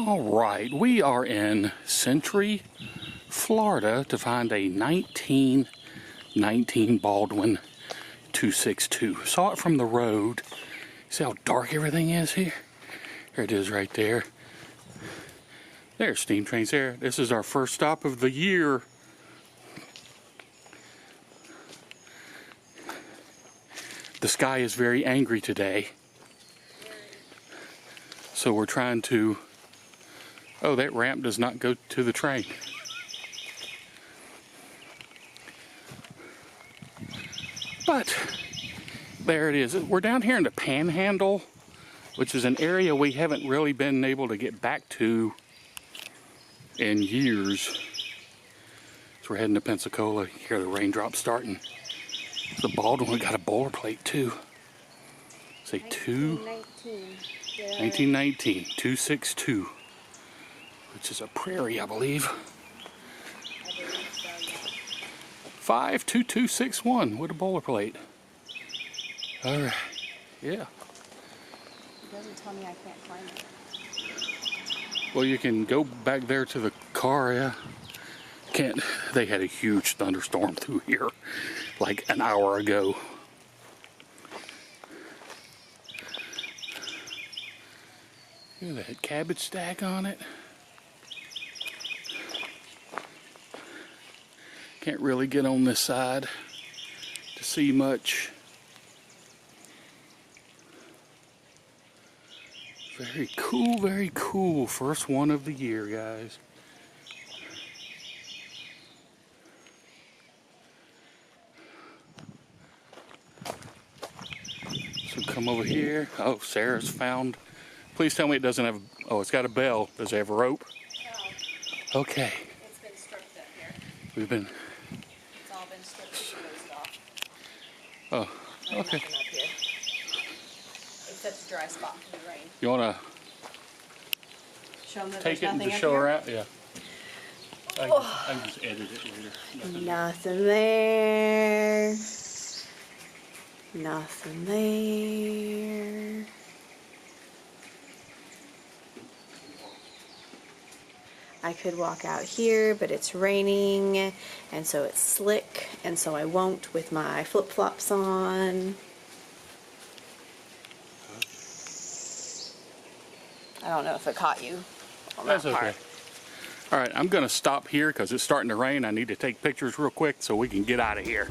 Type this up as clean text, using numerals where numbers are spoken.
All right, we are in Century, Florida to find a 1919 Baldwin 262. Saw it from the road. See how dark everything is here? Here it is right there. There's steam trains there. This is our first stop of the year. The sky is very angry today. So we're trying to... Oh, that ramp does not go to the train. But there it is. We're down here in the Panhandle, which is an area we haven't really been able to get back to in years. So we're heading to Pensacola. You hear the raindrops starting. The Baldwin got a bowler plate too. Say 1919, 262, which is a prairie, I believe. 52261 with a bowler plate. All right, yeah. It doesn't tell me I can't climb it. Well, you can go back there to the car, yeah. Can't. They had a huge thunderstorm through here like an hour ago. Look at that cabbage stack on it. Can't really get on this side to see much. Very cool, very cool. First one of the year, guys. So come over here. Oh, Sarah's found. Please tell me it doesn't have. Oh, it's got a bell. Does it have a rope? No. Okay. It's been stripped up here. We've been. It's all been stripped and closed off. Oh, okay. Nothing up here. It's such a dry spot from the rain. You want to Show them that take it there's and nothing just up show here? her out? Yeah. I can just edit it later. Nothing there. Nothing there. I could walk out here, but it's raining, and so it's slick, and so I won't with my flip-flops on. I don't know if it caught you on that That's part. okay. All right, I'm going to stop here because it's starting to rain. I need to take pictures real quick so we can get out of here.